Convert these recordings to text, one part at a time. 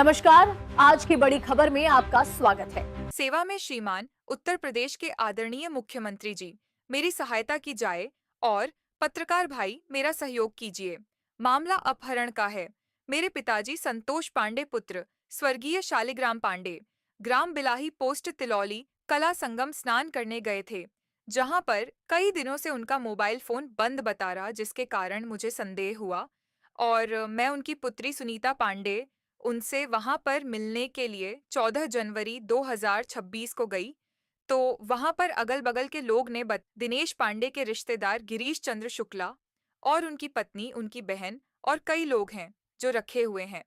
नमस्कार, आज की बड़ी खबर में आपका स्वागत है। सेवा में श्रीमान उत्तर प्रदेश के आदरणीय मुख्यमंत्री जी, मेरी सहायता की जाए और पत्रकार भाई मेरा सहयोग कीजिए। मामला अपहरण का है। मेरे पिताजी संतोष पांडे पुत्र स्वर्गीय शालिग्राम पांडे ग्राम बिलाही पोस्ट तिलौली कला संगम स्नान करने गए थे, जहां पर कई दिनों से उनका मोबाइल फोन बंद बता रहा, जिसके कारण मुझे संदेह हुआ और मैं उनकी पुत्री सुनीता पांडे उनसे वहां पर मिलने के लिए 14 जनवरी 2026 को गई। तो वहां पर अगल-बगल के लोग ने दिनेश पांडे के रिश्तेदार गिरीश चंद्र शुक्ला और उनकी पत्नी, उनकी बहन और कई लोग हैं जो रखे हुए हैं।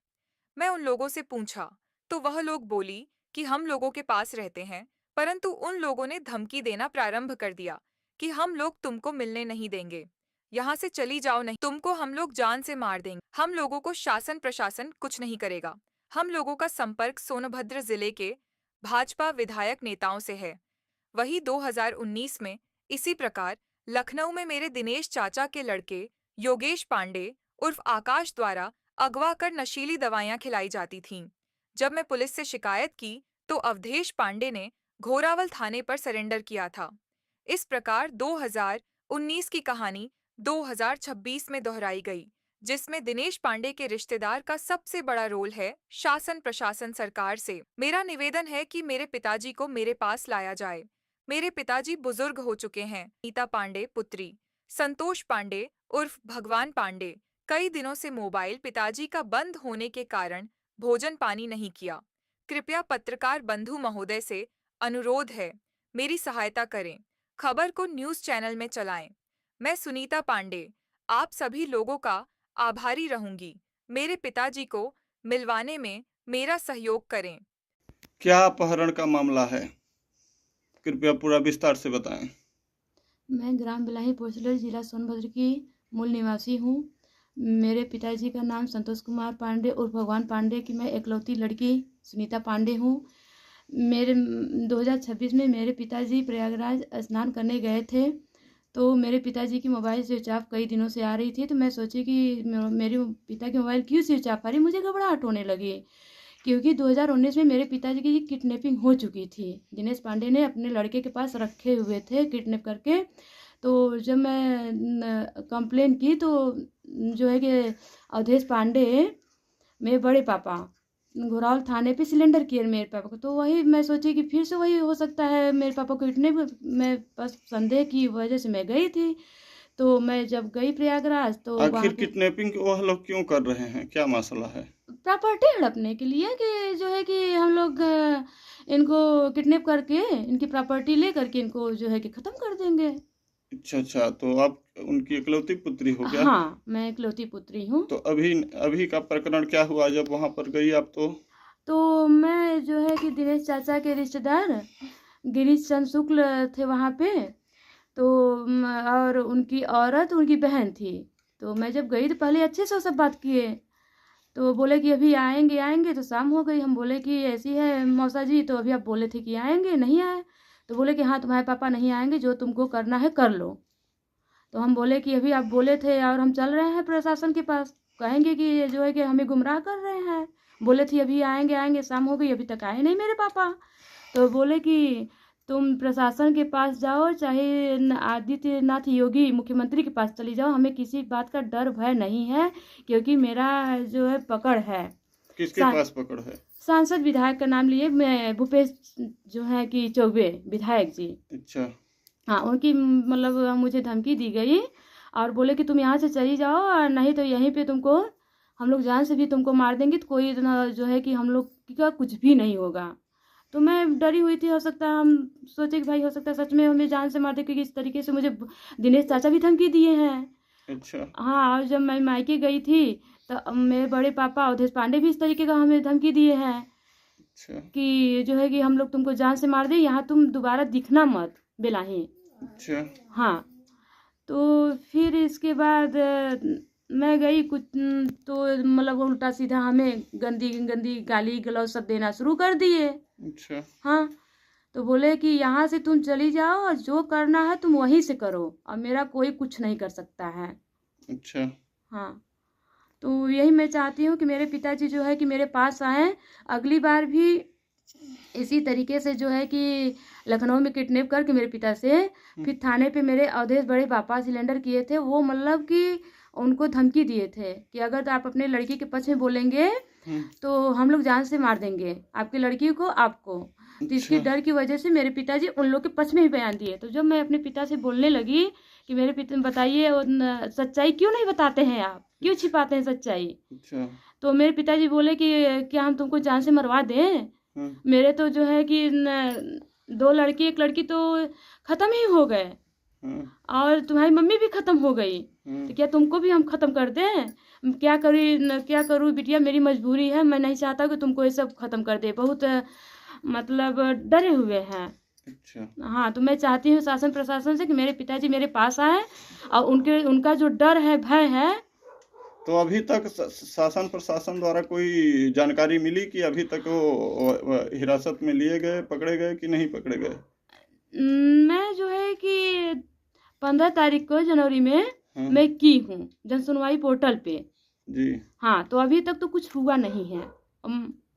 मैं उन लोगों से पूछा तो वह लोग बोली कि हम लोगों के पास रहते हैं, परंतु उन लोगों ने धमकी देना प्रारंभ कर दिया कि हम लोग तुमको मिलने नहीं देंगे, यहाँ से चली जाओ, नहीं तुमको हम लोग जान से मार देंगे। हम लोगों को शासन प्रशासन कुछ नहीं करेगा। हम लोगों का संपर्क सोनभद्र जिले के भाजपा विधायक नेताओं से है। वही 2019 में इसी प्रकार लखनऊ में मेरे दिनेश चाचा के लड़के योगेश पांडे उर्फ आकाश द्वारा अगवा कर नशीली दवाइयां खिलाई जाती थीं। जब मैं पुलिस से शिकायत की तो अवधेश पांडे ने घोरावल थाने पर सरेंडर किया था। इस प्रकार 2019 की कहानी 2026 में दोहराई गई, जिसमें दिनेश पांडे के रिश्तेदार का सबसे बड़ा रोल है। शासन प्रशासन सरकार से मेरा निवेदन है कि मेरे पिताजी को मेरे पास लाया जाए। मेरे पिताजी बुजुर्ग हो चुके हैं। नीता पांडे पुत्री संतोष पांडे उर्फ भगवान पांडे कई दिनों से मोबाइल पिताजी का बंद होने के कारण भोजन पानी नहीं किया। कृपया पत्रकार बंधु महोदय से अनुरोध है, मेरी सहायता करें, खबर को न्यूज चैनल में चलाएं। मैं सुनीता पांडे आप सभी लोगों का आभारी रहूंगी। मेरे पिताजी को मिलवाने में मेरा सहयोग करें। क्या अपहरण का मामला है? कृपया पूरा विस्तार से बताएं। मैं ग्राम बिलाही पोस्टल जिला सोनभद्र की मूल निवासी हूँ। मेरे पिताजी का नाम संतोष कुमार पांडे और भगवान पांडे की मैं एकलौती लड़की सुनीता पांडे हूँ। मेरे 2026 में मेरे पिताजी प्रयागराज स्नान करने गए थे, तो मेरे पिताजी की मोबाइल स्विच ऑफ कई दिनों से आ रही थी। तो मैं सोची कि मेरे पिता की मोबाइल क्यों स्विच ऑफ आ रही, मुझे घबराहट होने लगी, क्योंकि 2019 में मेरे पिताजी की किडनैपिंग हो चुकी थी। दिनेश पांडे ने अपने लड़के के पास रखे हुए थे किडनैप करके। तो जब मैं कंप्लेन की तो जो है कि अवधेश पांडे मेरे बड़े पापा घोरावल थाने पे सिलेंडर किए मेरे पापा को। तो वही मैं सोची कि फिर से वही हो सकता है मेरे पापा को किडनैप, मैं बस संदेह की वजह से मैं गई थी। तो मैं जब गई प्रयागराज तो आखिर किडनैपिंग वह लोग क्यों कर रहे हैं, क्या मसला है? प्रॉपर्टी हड़पने के लिए कि जो है कि हम लोग इनको किडनैप करके इनकी प्रॉपर्टी ले करके इनको जो है कि ख़त्म कर देंगे। अच्छा, तो आप उनकी इकलौती पुत्री हो क्या? हाँ, मैं इकलौती पुत्री हूँ। तो अभी अभी का प्रकरण क्या हुआ जब वहां पर गई आप? तो मैं जो है कि दिनेश चाचा के रिश्तेदार गिरीश चंद्र शुक्ल थे वहाँ पे, तो और उनकी औरत उनकी बहन थी। तो मैं जब गई तो पहले अच्छे से वो सब बात किए, तो बोले कि अभी आएंगे आएंगे। तो शाम हो गई, हम बोले कि ऐसी है मौसा जी, तो अभी आप बोले थे कि आएंगे, नहीं आए। तो बोले कि हाँ तुम्हारे पापा नहीं आएंगे, जो तुमको करना है कर लो। तो हम बोले कि अभी आप बोले थे और हम चल रहे हैं प्रशासन के पास, कहेंगे कि ये जो है कि हमें गुमराह कर रहे हैं। बोले थे अभी आएंगे आएंगे, शाम हो गई अभी तक आए नहीं मेरे पापा। तो बोले कि तुम प्रशासन के पास जाओ, चाहे आदित्यनाथ योगी मुख्यमंत्री के पास चली जाओ, हमें किसी बात का डर भय नहीं है, क्योंकि मेरा जो है पकड़ है। किसके पास पकड़ है? सांसद विधायक का नाम लिए, मैं भूपेश जो है कि चौबे विधायक जी। अच्छा। हाँ, उनकी मतलब मुझे धमकी दी गई और बोले कि तुम यहाँ से चली जाओ और नहीं तो यहीं पे तुमको हम लोग जान से भी तुमको मार देंगे। तो कोई इतना जो है कि हम लोग का कुछ भी नहीं होगा। तो मैं डरी हुई थी, हो सकता है हम सोचे कि भाई हो सकता है सच में हमें जान से मार दे, क्योंकि इस तरीके से मुझे दिनेश चाचा भी धमकी दिए हैं। अच्छा। हाँ, और जब मैं मायके गई थी तो मेरे बड़े पापा अवधेश पांडे भी इस तरीके का हमें धमकी दिए हैं। अच्छा। कि जो है कि हम लोग तुमको जान से मार दे, यहाँ तुम दोबारा दिखना मत बिलाही। अच्छा। हाँ, तो फिर इसके बाद मैं गई कुछ तो मतलब उल्टा सीधा हमें गंदी गंदी गाली गलौज सब देना शुरू कर दिए। अच्छा। हाँ, तो बोले कि यहाँ से तुम चली जाओ और जो करना है तुम वहीं से करो और मेरा कोई कुछ नहीं कर सकता है। अच्छा। हाँ, तो यही मैं चाहती हूँ कि मेरे पिताजी जो है कि मेरे पास आएँ। अगली बार भी इसी तरीके से जो है कि लखनऊ में किडनैप करके मेरे पिता से फिर थाने पे मेरे अवधेश बड़े पापा सिलेंडर किए थे। वो मतलब कि उनको धमकी दिए थे कि अगर आप अपने लड़की के पक्ष में बोलेंगे तो हम लोग जान से मार देंगे आपकी लड़की को, आपको। तो इसके डर की वजह से मेरे पिताजी उन लोग के पक्ष में ही बयान दिए। तो जब मैं अपने पिता से बोलने लगी कि मेरे पिता बताइए सच्चाई क्यों नहीं बताते हैं आप, क्यों छिपाते हैं सच्चाई, अच्छा। तो मेरे पिताजी बोले कि क्या हम तुमको जान से मरवा दें। मेरे तो जो है कि 2 लड़की 1 लड़की तो खत्म ही हो गए और तुम्हारी मम्मी भी खत्म हो गई, तो क्या तुमको भी हम खत्म कर दें? क्या करूँ बिटिया, मेरी मजबूरी है, मैं नहीं चाहता कि तुमको ये सब खत्म कर दे। बहुत मतलब डरे हुए हैं। अच्छा। हाँ, तो मैं चाहती हूँ शासन प्रशासन से कि मेरे पिताजी मेरे पास आए और उनका जो डर है, भय है। तो अभी तक शासन प्रशासन द्वारा कोई जानकारी मिली कि अभी तक वो हिरासत में लिए गए, पकड़े गए कि नहीं पकड़े गए? मैं जो है कि 15 तारीख को जनवरी में मैं की हूँ जन सुनवाई पोर्टल पे जी। हाँ, तो अभी तक तो कुछ हुआ नहीं है।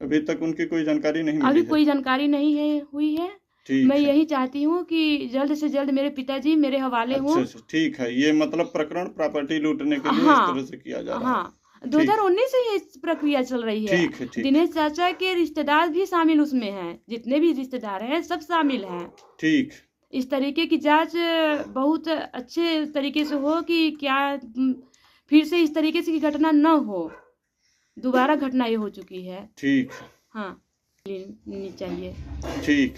अभी तक उनकी कोई जानकारी नहीं मिली अभी है? कोई जानकारी नहीं है हुई है। मैं यही चाहती हूँ कि जल्द से जल्द मेरे पिताजी मेरे हवाले हों। अच्छा, ठीक है। ये मतलब प्रकरण प्रॉपर्टी लूटने के लिए इस तरह से किया जा रहा है। हाँ, 2019 से ये प्रक्रिया चल रही है। ठीक है, ठीक। दिनेश चाचा के रिश्तेदार भी शामिल उसमें हैं, जितने भी रिश्तेदार हैं सब शामिल हैं। ठीक। इस तरीके की जांच बहुत अच्छे तरीके से हो कि क्या फिर से इस तरीके से की घटना न हो, दोबारा घटना ये हो चुकी है। ठीक। हाँ, लेनी चाहिए। ठीक।